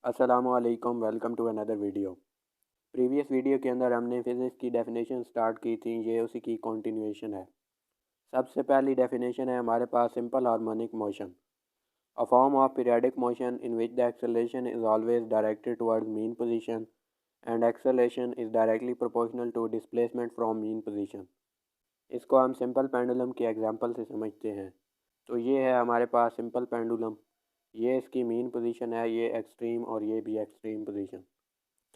अस्सलामुअलैकुम, welcome to another video. Previous video के अंदर हमने फिज़िक्स की डेफिनेशन स्टार्ट की थी, ये उसी की कंटिन्यूएशन है। सबसे पहली डेफिनेशन है हमारे पास simple harmonic motion, a form of periodic motion in which the acceleration is always directed towards mean position and acceleration is directly proportional to displacement from mean position. इसको हम सिंपल पेंडुलम के example से समझते हैं। तो ये है हमारे पास सिंपल पेंडुलम, ये इसकी मीन पोजीशन है, ये एक्सट्रीम और ये भी एक्सट्रीम पोजीशन।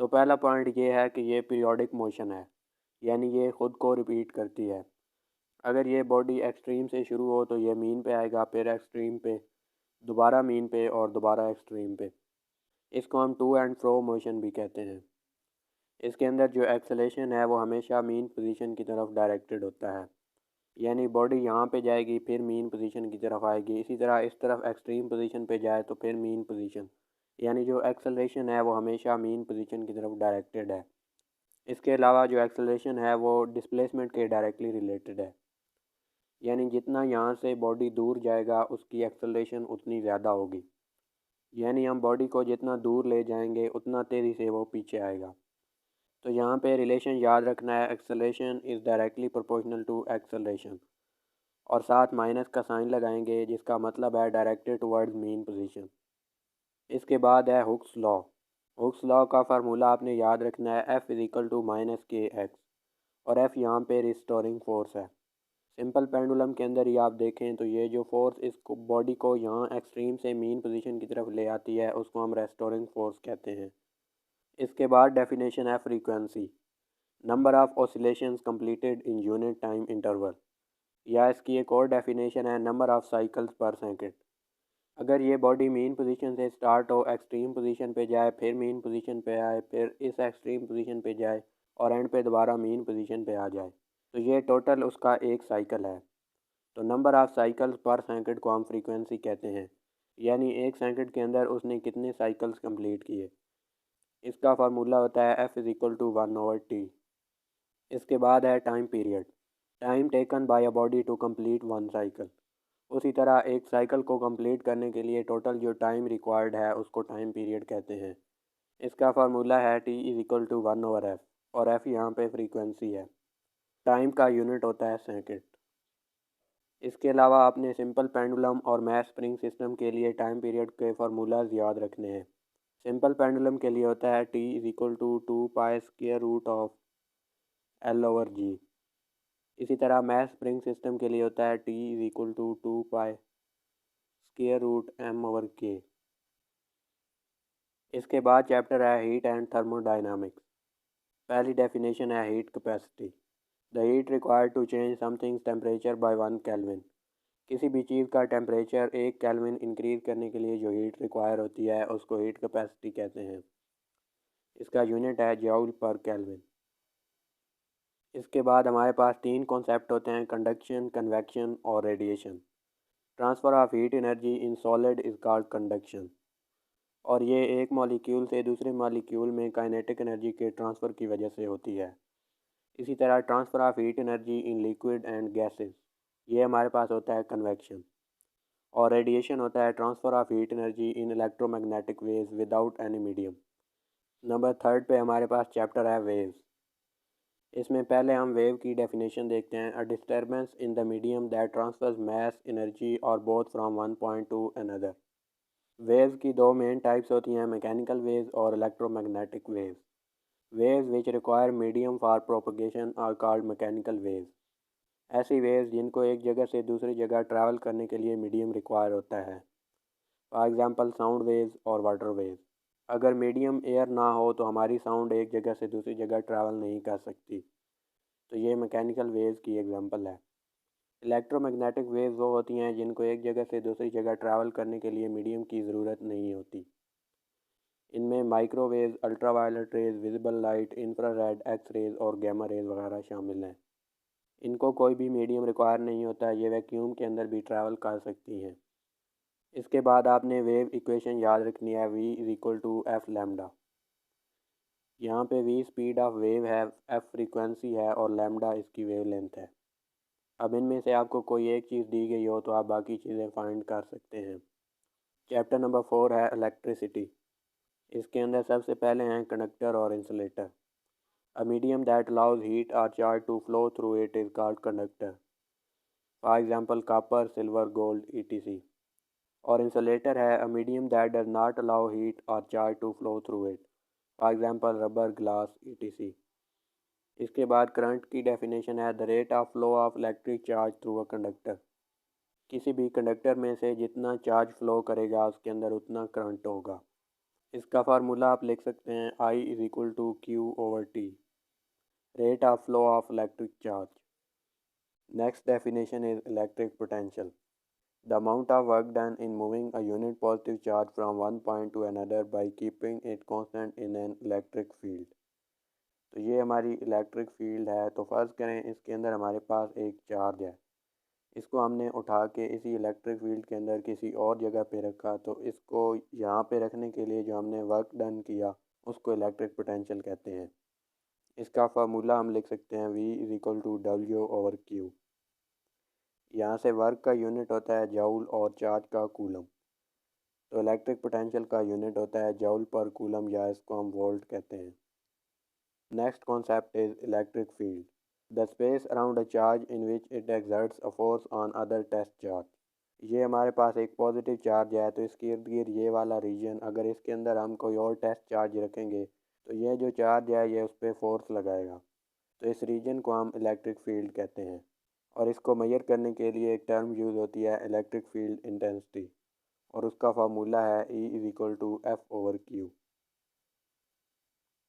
तो पहला पॉइंट ये है कि ये पीरियोडिक मोशन है, यानी ये ख़ुद को रिपीट करती है। अगर ये बॉडी एक्सट्रीम से शुरू हो तो ये मीन पे आएगा, फिर एक्सट्रीम पे, दोबारा मीन पे और दोबारा एक्सट्रीम पे। इसको हम टू एंड फ्रो मोशन भी कहते हैं। इसके अंदर जो एक्सेलेरेशन है वो हमेशा मीन पोजीशन की तरफ डायरेक्टेड होता है, यानी बॉडी यहाँ पे जाएगी फिर मीन पोजीशन की तरफ आएगी। इसी तरह इस तरफ एक्सट्रीम पोजीशन पे जाए तो फिर मीन पोजीशन, यानी जो एक्सेलरेशन है वो हमेशा मीन पोजीशन की तरफ डायरेक्टेड है। इसके अलावा जो एक्सेलरेशन है वो डिस्प्लेसमेंट के डायरेक्टली रिलेटेड है, यानी जितना यहाँ से बॉडी दूर जाएगा उसकी एक्सेलरेशन उतनी ज़्यादा होगी। यानी हम बॉडी को जितना दूर ले जाएंगे उतना तेज़ी से वो पीछे आएगा। तो यहाँ पे रिलेशन याद रखना है, acceleration is directly proportional to acceleration, और साथ माइनस का साइन लगाएंगे जिसका मतलब है डायरेक्टेड टुवर्ड्स मीन पोजीशन। इसके बाद है हुक्स लॉ। हुक्स लॉ का फार्मूला आपने याद रखना है, F is equal to minus k x, और F यहाँ पे रिस्टोरिंग फोर्स है। सिंपल पेंडुलम के अंदर ही आप देखें तो ये जो फोर्स इस बॉडी को यहाँ एक्सट्रीम से मीन पोजीशन की तरफ ले आती है उसको हम रेस्टोरिंग फोर्स कहते हैं। इसके बाद डेफिनेशन है frequency, number of oscillations completed in unit time interval, या इसकी एक और डेफिनेशन है नंबर ऑफ साइकिल्स पर सेकंड। अगर ये बॉडी मीन पोजीशन से स्टार्ट हो, एक्सट्रीम पोजीशन पे जाए, फिर मीन पोजीशन पे आए, फिर इस एक्सट्रीम पोजीशन पे जाए और एंड पे दोबारा मीन पोजीशन पे आ जाए, तो ये टोटल उसका एक साइकिल है। तो नंबर ऑफ साइकिल्स पर सेकंड को हम फ्रीक्वेंसी कहते हैं, यानी एक सेकंड के अंदर उसने कितने साइकिल्स कंप्लीट किए। इसका फार्मूला होता है F is equal to 1/T। इसके बाद है time period, time taken by a body to complete one cycle. उसी तरह एक साइकिल को कंप्लीट करने के लिए टोटल जो टाइम रिक्वायर्ड है उसको टाइम पीरियड कहते हैं। इसका फार्मूला है T is equal to 1/F, और F यहाँ पे फ्रीक्वेंसी है। टाइम का यूनिट होता है सेकंड। इसके अलावा आपने सिंपल पेंडुलम और मैथ स्प्रिंग सिस्टम के लिए टाइम पीरियड के फार्मूलाज याद रखने हैं। सिंपल पेंडुलम के लिए होता है T is equal to 2 pi square root of L/G। इसी तरह मैथ स्प्रिंग सिस्टम के लिए होता है T is equal to 2 pi square root M/K। इसके बाद चैप्टर है हीट एंड थर्मोडाइनामिक्स। पहली डेफिनेशन है heat capacity, the heat required to change something's temperature by 1 kelvin. किसी भी चीज़ का टेम्परेचर 1 केल्विन इंक्रीज करने के लिए जो हीट रिक्वायर होती है उसको हीट कैपेसिटी कहते हैं। इसका यूनिट है जूल पर केल्विन। इसके बाद हमारे पास तीन कॉन्सेप्ट होते हैं, कंडक्शन, कन्वेक्शन और radiation. Transfer of heat energy in solid is called conduction, और ये एक मॉलिक्यूल से दूसरे मॉलिक्यूल में काइनेटिक एनर्जी के ट्रांसफ़र की वजह से होती है। इसी तरह transfer of heat energy in liquid and gases, ये हमारे पास होता है कन्वेक्शन। और रेडिएशन होता है transfer of heat energy in electromagnetic waves without any medium. Number third पे हमारे पास चैप्टर है वेव्स। इसमें पहले हम वेव की डेफिनेशन देखते हैं, a disturbance in the medium that transfers mass, energy और both from one point to another. Waves की दो मेन टाइप्स होती हैं, मैकेनिकल वेव्स और electromagnetic waves. Waves which require medium for propagation are called mechanical waves. ऐसी waves जिनको एक जगह से दूसरी जगह ट्रैवल करने के लिए मीडियम रिक्वायर होता है, फॉर एग्जांपल साउंड वेव्स और वाटर वेव्स। अगर मीडियम एयर ना हो तो हमारी साउंड एक जगह से दूसरी जगह ट्रैवल नहीं कर सकती। तो ये मैकेनिकल वेव्स की एग्जांपल है। इलेक्ट्रोमैग्नेटिक वेव्स वो होती हैं जिनको एक जगह से दूसरी जगह ट्रैवल करने के लिए मीडियम की ज़रूरत नहीं होती। इनमें microwaves, ultraviolet rays, visible light, infrared, x rays और गैमा रेज वगैरह शामिल हैं। इनको कोई भी मीडियम रिक्वायर नहीं होता, ये वैक्यूम के अंदर भी ट्रैवल कर सकती हैं। इसके बाद आपने वेव इक्वेशन याद रखनी है, V is equal to f lambda. यहाँ पे V स्पीड ऑफ वेव है, F फ्रीक्वेंसी है और लैम्डा इसकी वेव लेंथ है। अब इनमें से आपको कोई एक चीज़ दी गई हो तो आप बाकी चीज़ें फाइंड कर सकते हैं। चैप्टर नंबर 4 है इलेक्ट्रिसिटी। इसके अंदर सबसे पहले हैं कंडक्टर और insulator. A medium that allows heat और charge to flow through it is called conductor, for example copper, silver, gold, etc. और इंसुलेटर है a medium that does not allow heat और charge to flow through it, for example rubber, glass, etc. इसके बाद current की definition है the rate of flow of electric charge through a conductor. किसी भी conductor में से जितना चार्ज फ्लो करेगा उसके अंदर उतना करंट होगा। इसका फार्मूला आप लिख सकते हैं I is equal to q over t, rate of flow of electric charge. Next definition is electric potential, the amount of work done in moving a unit positive charge from one point to another by keeping it constant in an electric field। तो ये हमारी electric field है। तो फर्ज करें इसके अंदर हमारे पास एक चार्ज है, इसको हमने उठा के इसी इलेक्ट्रिक फील्ड के अंदर किसी और जगह पे रखा, तो इसको यहाँ पे रखने के लिए जो हमने वर्क डन किया उसको इलेक्ट्रिक पोटेंशियल कहते हैं। इसका फार्मूला हम लिख सकते हैं V इज इक्वल टू डब्ल्यू ओवर क्यू। यहाँ से वर्क का यूनिट होता है जूल और चार्ज का कूलम। तो इलेक्ट्रिक पोटेंशियल का यूनिट होता है जूल पर कूलम, या इसको हम वोल्ट कहते हैं। Next concept is electric field, the space around a charge in which it exerts a force on other test charge. ये हमारे पास एक पॉजिटिव चार्ज है, तो इसके इर्द गिर्द ये वाला रीजन, अगर इसके अंदर हम कोई और टेस्ट चार्ज रखेंगे तो ये जो चार्ज है ये उस पर फोर्स लगाएगा। तो इस रीजन को हम इलेक्ट्रिक फील्ड कहते हैं। और इसको मेजर करने के लिए एक टर्म यूज़ होती है इलेक्ट्रिक फील्ड इंटेंसिटी, और उसका फार्मूला है E is equal to f over q.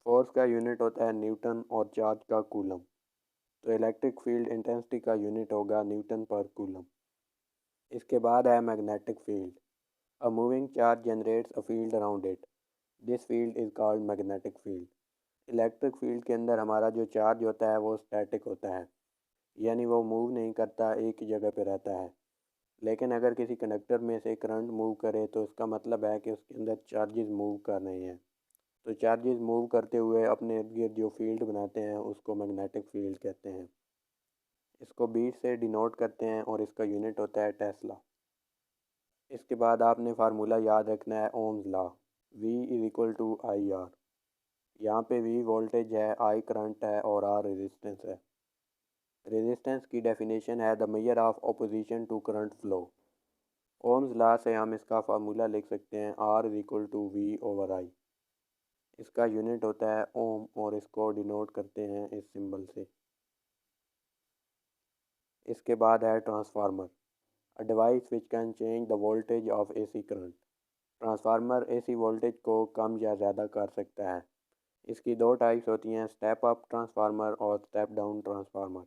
Force का यूनिट होता है न्यूटन और चार्ज का कूलम, तो इलेक्ट्रिक फील्ड इंटेंसिटी का यूनिट होगा न्यूटन पर कूलम। इसके बाद है magnetic field, a moving charge generates a field around it, this field is called magnetic field. Electric field के अंदर हमारा जो चार्ज होता है वो स्टैटिक होता है, यानी वो मूव नहीं करता, एक ही जगह पे रहता है। लेकिन अगर किसी कंडक्टर में से करंट मूव करे तो इसका मतलब है कि उसके अंदर चार्जेस मूव कर रहे हैं। तो चार्जेस मूव करते हुए अपने इर्द गिर्द जो फील्ड बनाते हैं उसको मैग्नेटिक फील्ड कहते हैं। इसको बीट से डिनोट करते हैं और इसका यूनिट होता है टेस्ला। इसके बाद आपने फार्मूला याद रखना है Ohm's law, V is equal to I R. यहाँ पे V वोल्टेज है, I करंट है और R रेजिस्टेंस है। रेजिस्टेंस की डेफिनेशन है the measure of opposition to current flow. Ohm's law से हम इसका फार्मूला लिख सकते हैं R is equal to V over I। इसका यूनिट होता है ओम और इसको डिनोट करते हैं इस सिंबल से। इसके बाद है transformer, a device which can change the voltage of AC current. Transformer AC voltage को कम या ज़्यादा कर सकता है। इसकी दो टाइप्स होती हैं, स्टेप अप ट्रांसफार्मर और स्टेप डाउन ट्रांसफार्मर।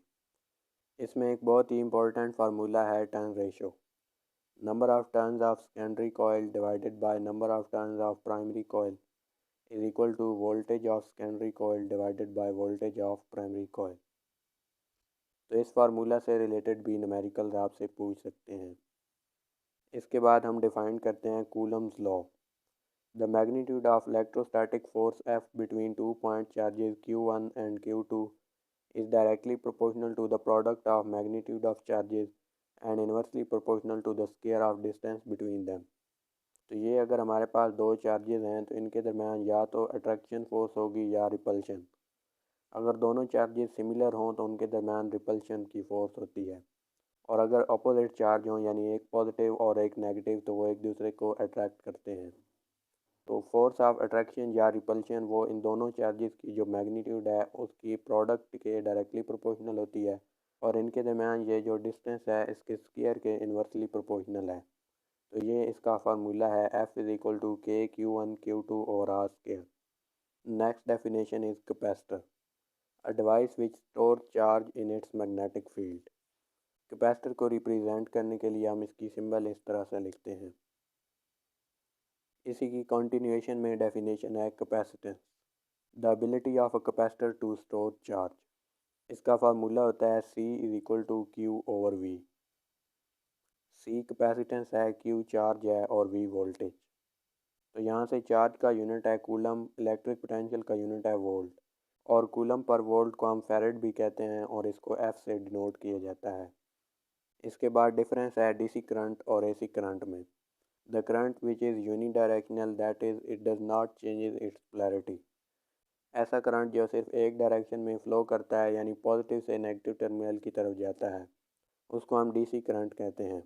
इसमें एक बहुत ही इंपॉर्टेंट फार्मूला है turn ratio, number of turns of secondary coil divided by number of turns of primary coil is equal to voltage of secondary coil divided by voltage of primary coil. तो इस formula से related भी numerical आपसे पूछ सकते हैं। इसके बाद हम डिफाइन करते हैं Coulomb's law, the magnitude of electrostatic force F between two point charges Q1 and Q2 is directly proportional to the product of magnitude of charges and inversely proportional to the square of distance between them। तो ये अगर हमारे पास दो charges हैं तो इनके दरमियान या तो अट्रैक्शन फोर्स होगी या रिपल्शन। अगर दोनों चार्जेस सिमिलर हों तो उनके दरमियान रिपल्शन की फोर्स होती है। और अगर अपोजिट चार्ज हों, यानी एक पॉजिटिव और एक नेगेटिव, तो वो एक दूसरे को अट्रैक्ट करते हैं। तो फोर्स ऑफ अट्रैक्शन या रिपल्शन वो इन दोनों चार्जेस की जो मैग्नीट्यूड है उसकी प्रोडक्ट के डायरेक्टली प्रोपोर्शनल होती है, और इनके दरमियान ये जो डिस्टेंस है इसके स्क्वायर के इन्वर्सली प्रोपोर्शनल है। तो ये इसका फार्मूला है F इज इक्वल टू के Q1 Q2 और R square. Next definition is capacitor, a device which store charge in its magnetic field. Capacitor को रिप्रेजेंट करने के लिए हम इसकी सिंबल इस तरह से लिखते हैं। इसी की कंटिन्यूएशन में डेफिनेशन है capacitance, the ability of a capacitor to store charge. इसका फार्मूला होता है C is equal to q over V। C capacitance है, Q चार्ज है और V वोल्टेज। तो यहाँ से चार्ज का यूनिट है कूलम, इलेक्ट्रिक पोटेंशियल का यूनिट है वोल्ट, और कूलम पर वोल्ट को हम फैरेड भी कहते हैं और इसको F से डिनोट किया जाता है। इसके बाद डिफरेंस है DC करंट और AC करंट में। The current which is unidirectional that is it does not changes it's polarity. ऐसा करंट जो सिर्फ एक डायरेक्शन में फ़्लो करता है यानी पॉजिटिव से नेगेटिव टर्मिनल की तरफ जाता है, उसको हम डीसी करंट कहते हैं।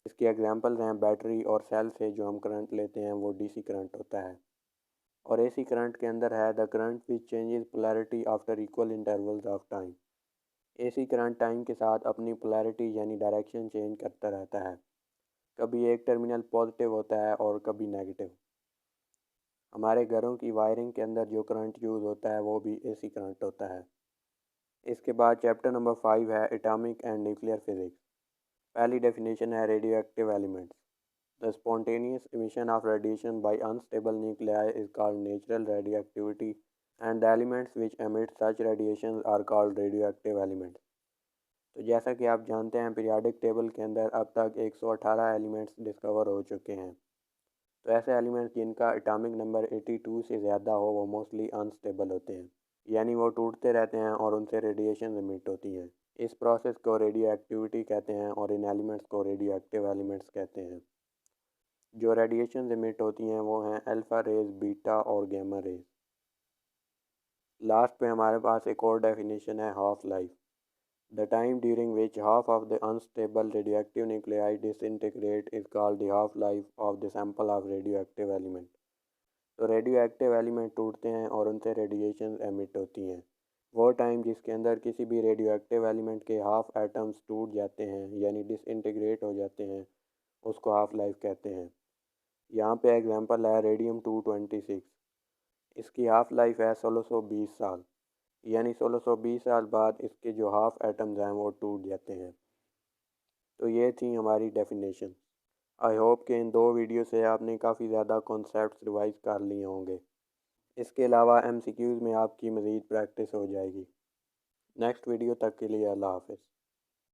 इसकी एग्जांपल्स हैं बैटरी और सेल से जो हम करंट लेते हैं वो डीसी करंट होता है। और एसी करंट के अंदर है the current which changes polarity after equal intervals of time. AC current time के साथ अपनी पोलैरिटी यानी डायरेक्शन चेंज करता रहता है, कभी एक टर्मिनल पॉजिटिव होता है और कभी नेगेटिव। हमारे घरों की वायरिंग के अंदर जो करंट यूज़ होता है वो भी एसी करंट होता है। इसके बाद चैप्टर नंबर 5 है एटॉमिक एंड न्यूक्लियर फिजिक्स। पहली डेफिनेशन है radio active elements. The spontaneous emission of radiation by unstable nuclei is called natural radioactivity and the elements which emit such radiations are called radioactive elements। तो जैसा कि आप जानते हैं periodic table के अंदर अब तक 118 एलिमेंट्स डिस्कवर हो चुके हैं। तो ऐसे एलिमेंट्स जिनका एटॉमिक नंबर 82 से ज़्यादा हो वो मोस्टली अनस्टेबल होते हैं, यानी वो टूटते रहते हैं और उनसे रेडिएशन एमिट होती हैं। इस प्रोसेस को रेडियो एक्टिविटी कहते हैं और इन एलिमेंट्स को रेडियो एक्टिव एलिमेंट्स कहते हैं। जो रेडिएशन एमिट होती हैं वो हैं अल्फ़ा रेज, बीटा और गैमा रेज। लास्ट पे हमारे पास एक और डेफिनेशन है half life. The time during which half of the unstable radioactive nuclei disintegrate is called the half-life of the sample of radioactive element। तो रेडियोएक्टिव एलिमेंट टूटते हैं और उनसे रेडिएशन एमिट होती हैं। वो टाइम जिसके अंदर किसी भी रेडियोएक्टिव एलिमेंट के हाफ एटम्स टूट जाते हैं यानी डिसइंटीग्रेट हो जाते हैं, उसको हाफ लाइफ कहते हैं। यहाँ पे एग्जांपल है रेडियम 226। इसकी हाफ लाइफ है 1620 साल, यानी 1620 साल बाद इसके जो हाफ एटम्स हैं वो टूट जाते हैं। तो ये थी हमारी डेफिनेशन। आई होप कि इन 2 वीडियो से आपने काफ़ी ज़्यादा कॉन्सेप्ट्स रिवाइज कर लिए होंगे। इसके अलावा एमसीक्यूज़ में आपकी मज़ीद प्रैक्टिस हो जाएगी। नेक्स्ट वीडियो तक के लिए अल्लाह हाफ़िज़।